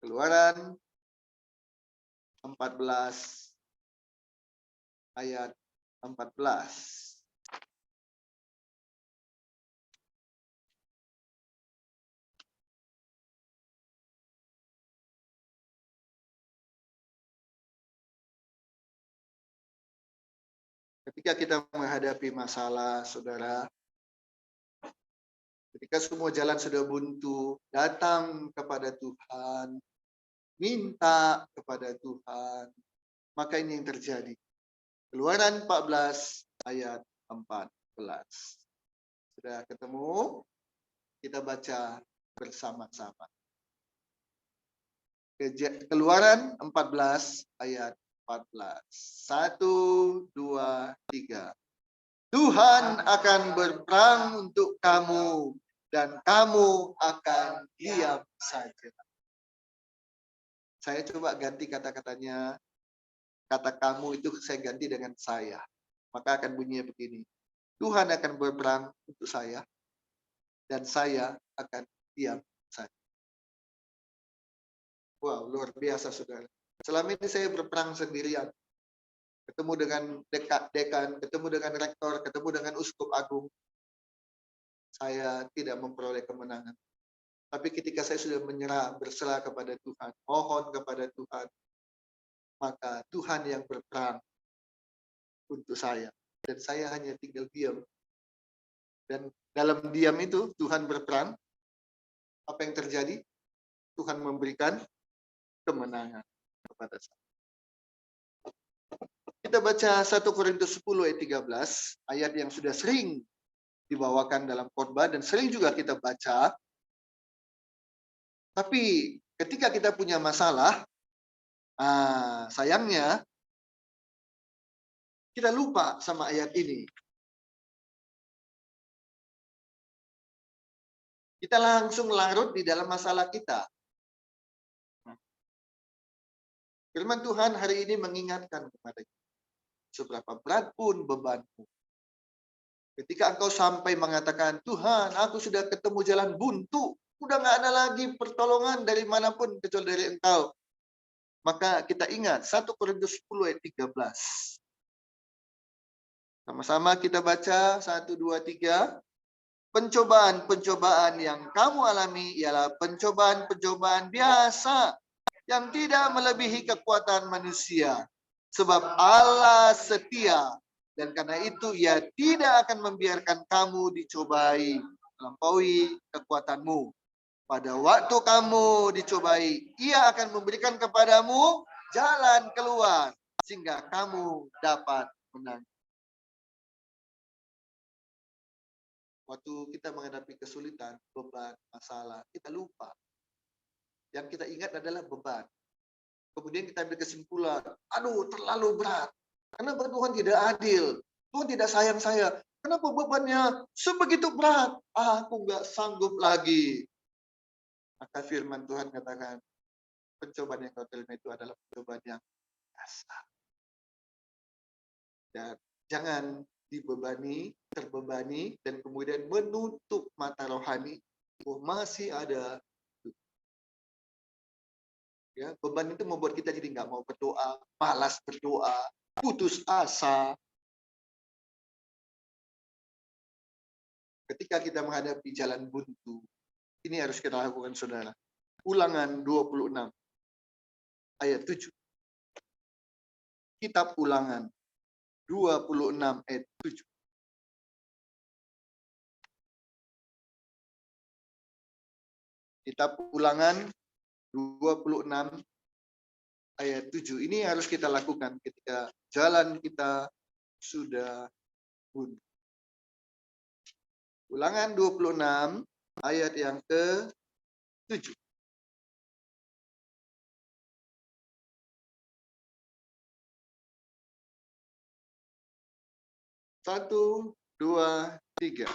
Keluaran 14 ayat 14. Ketika kita menghadapi masalah, saudara, ketika semua jalan sudah buntu, datang kepada Tuhan, minta kepada Tuhan, maka ini yang terjadi. Keluaran 14 ayat 14. Sudah ketemu? Kita baca bersama-sama. Keluaran 14 ayat 14. 1, 2, 3. Tuhan akan berperang untuk kamu dan kamu akan diam saja. Saya coba ganti kata-katanya. Kata kamu itu saya ganti dengan saya. Maka akan bunyinya begini. Tuhan akan berperang untuk saya dan saya akan diam saja. Wow, luar biasa saudara. Selama ini saya berperang sendirian. Ketemu dengan dekan, ketemu dengan rektor, ketemu dengan uskup agung. Saya tidak memperoleh kemenangan. Tapi ketika saya sudah menyerah, berserah kepada Tuhan, mohon kepada Tuhan, maka Tuhan yang berperang untuk saya. Dan saya hanya tinggal diam. Dan dalam diam itu Tuhan berperang. Apa yang terjadi? Tuhan memberikan kemenangan kepada saya. Kita baca 1 Korintus 10 ayat 13, ayat yang sudah sering dibawakan dalam khotbah dan sering juga kita baca. Tapi ketika kita punya masalah, sayangnya kita lupa sama ayat ini. Kita langsung larut di dalam masalah kita. Firman Tuhan hari ini mengingatkan kepada kita. Seberapa berat pun bebanmu. Ketika engkau sampai mengatakan, Tuhan, aku sudah ketemu jalan buntu. Udah nggak ada lagi pertolongan dari manapun kecuali dari engkau. Maka kita ingat 1 Korintus 10 ayat 13. Sama-sama kita baca 1, 2, 3. Pencobaan-pencobaan yang kamu alami ialah pencobaan-pencobaan biasa yang tidak melebihi kekuatan manusia. Sebab Allah setia dan karena itu ia tidak akan membiarkan kamu dicobai melampaui kekuatanmu. Pada waktu kamu dicobai, ia akan memberikan kepadamu jalan keluar sehingga kamu dapat menang. Waktu kita menghadapi kesulitan, beban, masalah, kita lupa. Yang kita ingat adalah beban. Kemudian kita ambil kesimpulan, aduh terlalu berat. Kenapa Tuhan tidak adil? Tuhan tidak sayang saya. Kenapa bebannya sebegitu berat? Aku nggak sanggup lagi. Maka firman Tuhan katakan, pencobaan yang kau terima itu adalah pencobaan yang biasa. Dan jangan dibebani, terbebani, dan kemudian menutup mata rohani. Oh, masih ada. Ya, beban itu membuat kita jadi nggak mau berdoa, malas berdoa, putus asa. Ketika kita menghadapi jalan buntu, ini harus kita lakukan, saudara. Ulangan 26 ayat 7. Kitab Ulangan 26 ayat 7. Kitab Ulangan 26 ayat 7. Ini harus kita lakukan ketika jalan kita sudah buntu. Ulangan 26 ayat yang ke-7. Satu, dua, tiga.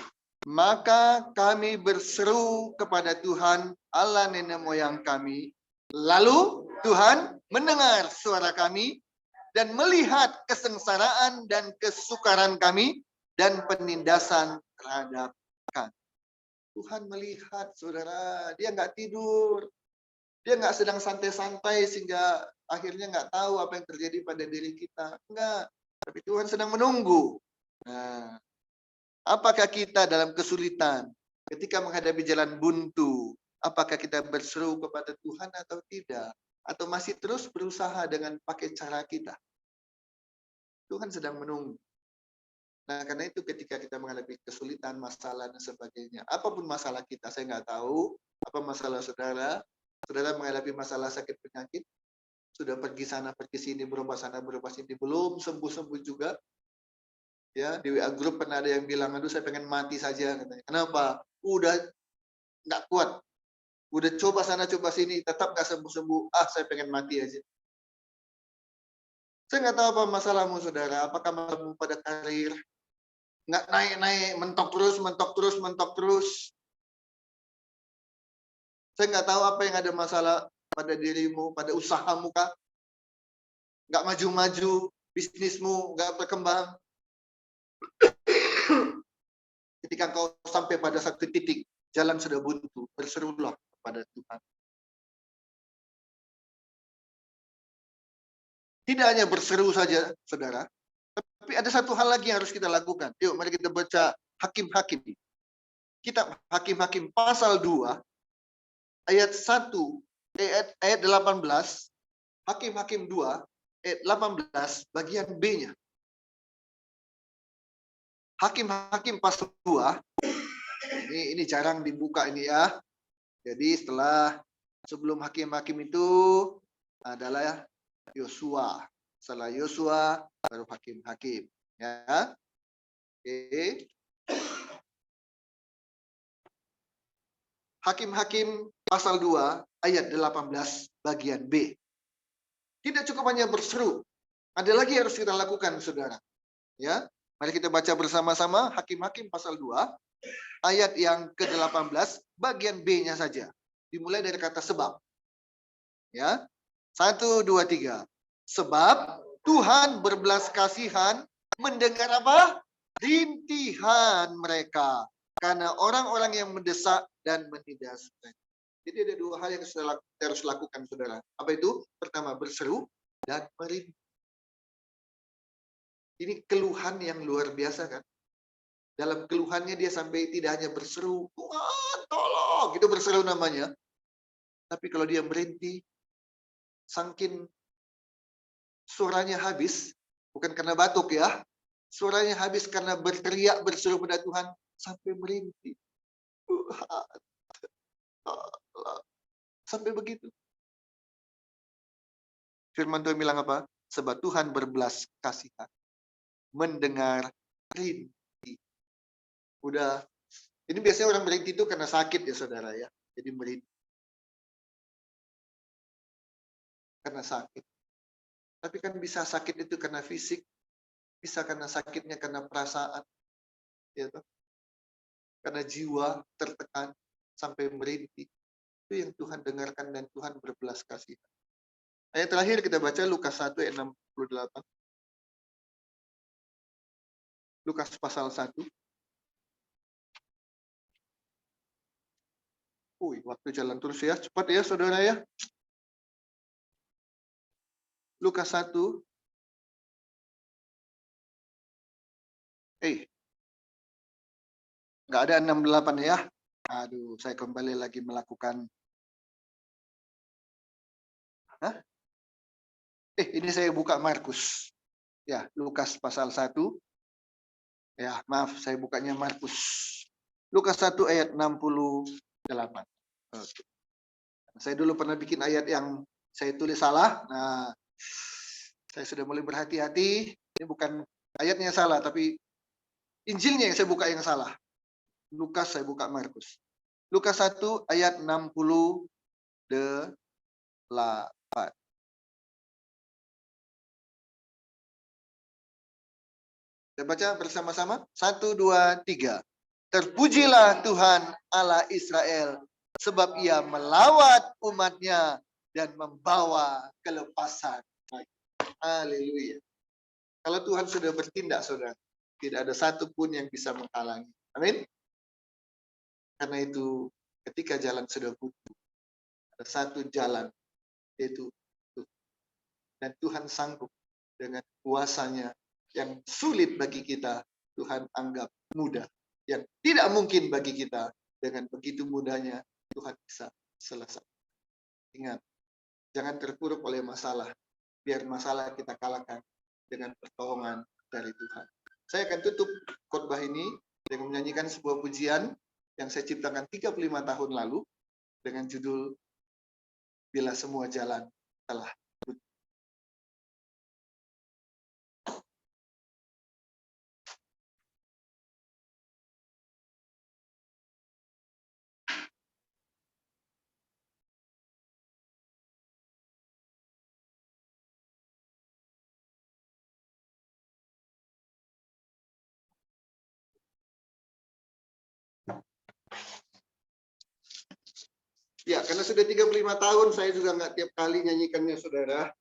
Maka kami berseru kepada Tuhan Allah nenek moyang kami. Lalu Tuhan mendengar suara kami dan melihat kesengsaraan dan kesukaran kami dan penindasan terhadap kami. Tuhan melihat, saudara, dia nggak tidur. Dia nggak sedang santai-santai sehingga akhirnya nggak tahu apa yang terjadi pada diri kita. Enggak, tapi Tuhan sedang menunggu. Nah, apakah kita dalam kesulitan ketika menghadapi jalan buntu? Apakah kita berseru kepada Tuhan atau tidak? Atau masih terus berusaha dengan pakai cara kita? Tuhan sedang menunggu. Nah, karena itu ketika kita menghadapi kesulitan, masalah, dan sebagainya, apapun masalah kita, saya nggak tahu apa masalah saudara. Saudara menghadapi masalah sakit penyakit, sudah pergi sana, pergi sini, berubah sana, berubah sini, belum sembuh-sembuh juga. Ya, di WA grup pernah ada yang bilang, aduh saya pengen mati saja, katanya. Kenapa? Udah nggak kuat. Udah coba sana, coba sini, tetap nggak sembuh-sembuh. Ah, saya pengen mati aja. Saya nggak tahu apa masalahmu, saudara. Apakah masalahmu pada karir? Nggak naik-naik, mentok terus, mentok terus, mentok terus. Saya nggak tahu apa yang ada masalah pada dirimu, pada usahamu kah? Nggak maju-maju, bisnismu nggak berkembang. Ketika kau sampai pada satu titik, jalan sudah buntu, berserulah kepada Tuhan. Tidak hanya berseru saja, saudara, tapi ada satu hal lagi yang harus kita lakukan. Yuk, mari kita baca Hakim-Hakim. Kitab Hakim-Hakim pasal 2, ayat 1, ayat 18, Hakim-Hakim 2, ayat 18, bagian B-nya. Hakim-Hakim pasal 2, ini jarang dibuka ini ya. Jadi sebelum Hakim-Hakim itu adalah Yosua. Setelah Yosua baru Hakim-Hakim. Ya. Oke. Hakim-Hakim pasal 2 ayat 18 bagian B. Tidak cukup hanya berseru. Ada lagi yang harus kita lakukan, saudara. Ya. Mari kita baca bersama-sama Hakim-Hakim pasal 2 ayat yang ke-18 bagian B-nya saja. Dimulai dari kata sebab. Ya. 1, 2, 3. Sebab Tuhan berbelas kasihan mendengar apa? Rintihan mereka. Karena orang-orang yang mendesak dan menindas mereka. Jadi ada dua hal yang kita harus lakukan, saudara. Apa itu? Pertama, berseru dan merintih. Ini keluhan yang luar biasa kan? Dalam keluhannya dia sampai tidak hanya berseru, Tuhan tolong, itu berseru namanya. Tapi kalau dia merintih, saking suaranya habis, bukan karena batuk ya, suaranya habis karena berteriak berseru pada Tuhan sampai merintih. Tuhan, tolong. Sampai begitu. Firman Tuhan bilang apa? Sebab Tuhan berbelas kasihan, mendengar rintih. Udah, ini biasanya orang merintih itu karena sakit ya saudara ya. Jadi merintih karena sakit. Tapi kan bisa sakit itu karena fisik, bisa karena sakitnya karena perasaan, ya toh? Karena jiwa tertekan sampai merintih. Itu yang Tuhan dengarkan dan Tuhan berbelas kasihan. Ayat terakhir kita baca Lukas 1 ayat 68. Lukas pasal 1. Waktu jalan terus ya, cepat ya saudara ya. Lukas 1. Nggak ada 68 ya. Aduh, saya kembali lagi melakukan. Hah? Ini saya buka Markus. Ya, Lukas pasal 1. Ya, maaf, saya bukanya Markus. Lukas 1 ayat 68. Oke. Saya dulu pernah bikin ayat yang saya tulis salah. Nah, saya sudah mulai berhati-hati. Ini bukan ayatnya yang salah, tapi Injilnya yang saya buka yang salah. Lukas saya buka Markus. Lukas 1 ayat 68. Kita baca bersama-sama. 1, 2, 3. Terpujilah Tuhan Allah Israel, sebab ia melawat umatnya dan membawa kelepasan. Haleluya. Kalau Tuhan sudah bertindak, saudara, tidak ada satupun yang bisa menghalangi. Amin. Karena itu, ketika jalan sudah buntu, ada satu jalan, yaitu Tuhan. Dan Tuhan sanggup dengan kuasanya yang sulit bagi kita, Tuhan anggap mudah. Yang tidak mungkin bagi kita, dengan begitu mudahnya Tuhan bisa selesai. Ingat, jangan terpuruk oleh masalah. Biar masalah kita kalahkan dengan pertolongan dari Tuhan. Saya akan tutup khotbah ini dengan menyanyikan sebuah pujian yang saya ciptakan 35 tahun lalu dengan judul Bila Semua Jalan Telah. Ya, karena sudah 35 tahun saya juga nggak tiap kali nyanyikannya, saudara.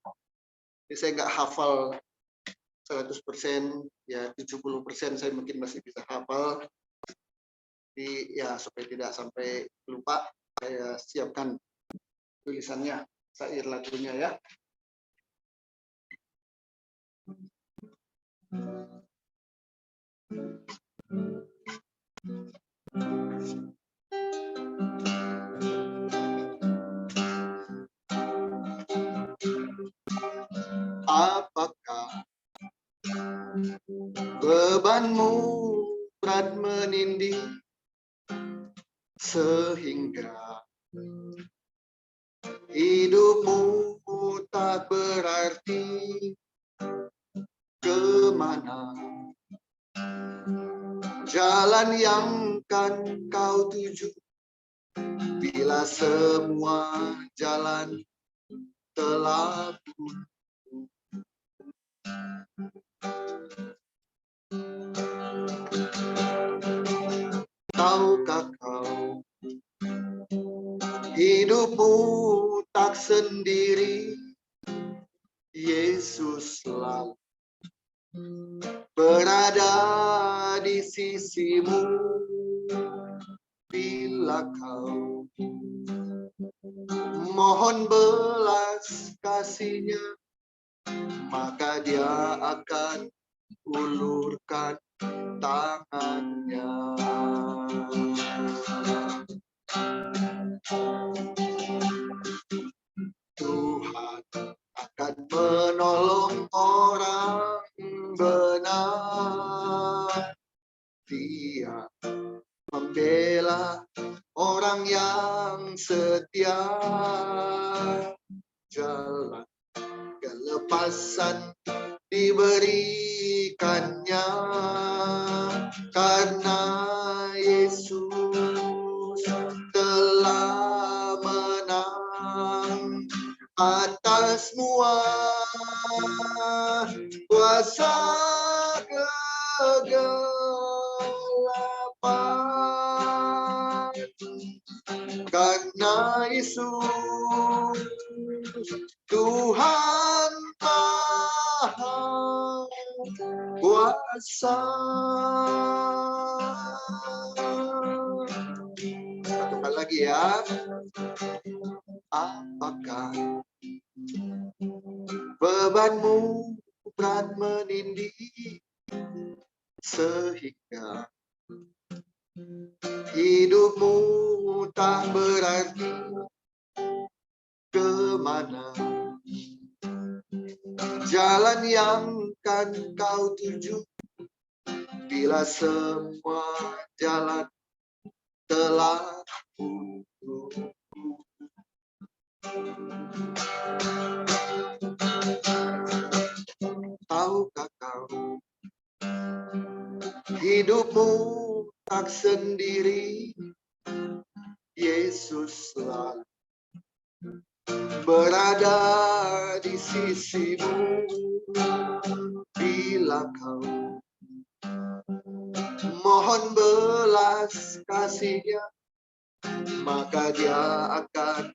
Jadi saya nggak hafal 100%, ya 70% saya mungkin masih bisa hafal. Jadi ya supaya tidak sampai lupa, saya siapkan tulisannya, syair lagunya ya. Apakah bebanmu berat menindih sehingga hidupmu tak berarti? Kemana jalan yang kan kau tuju bila semua jalan telah buntu? Tahukah kau hidupmu tak sendiri? Yesus selalu berada di sisimu. Bila kau mohon belas kasih-Nya, maka Dia akan ulurkan tangannya. Tuhan akan menolong orang benar. Dia membela orang yang setia. Jalan kelepasan diberikannya karena Yesus telah menang atas semua kuasa kegelapan. Karena Yesus Tuhan Maha Kuasa. Satu kali lagi ya. Apakah bebanmu berat menindih sehingga hidupmu tak berarti? Kemana jalan yang kan kau tuju bila semua jalan telah buntu? Tahukah kau hidupmu tak sendiri? Yesus selalu berada di sisimu. Bila kau mohon belas kasih-Nya, maka Dia akan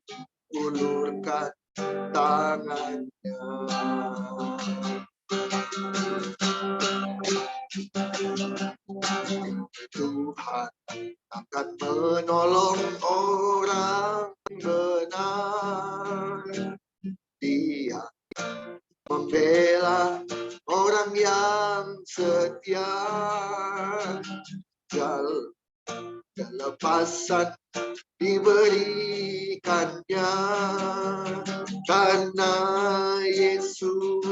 ulurkan tangannya. Tuhan akan menolong orang benar. Dia membela orang yang setia. Jalan kelepasan diberikannya karena Yesus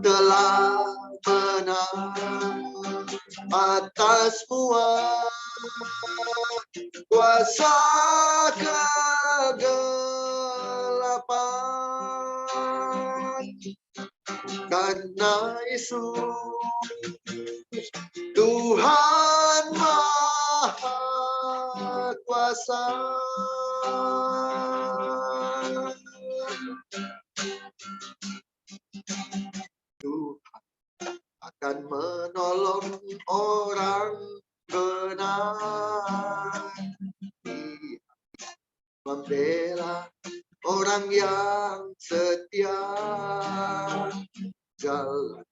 telah menang atas semua kuasa kegelapan. Karena Yesus Tuhan Maha Kuasa. Tuhan akan menolong orang benar. bela orang yang setia, jalan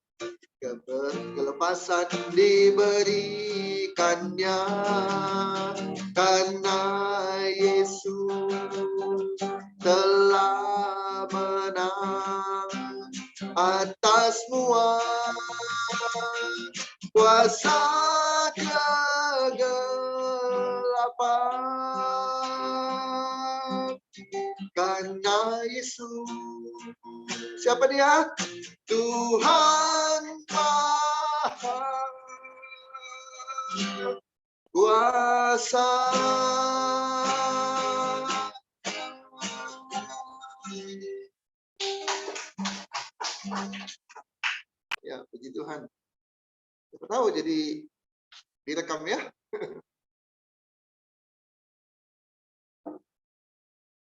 kelepasan diberikannya, karena Yesus telah menang atas semua kuasa kegelapan. Karena Yesus, siapa dia? Tuhan Maha Kuasa. Ya, puji Tuhan. Siapa tahu jadi direkam ya.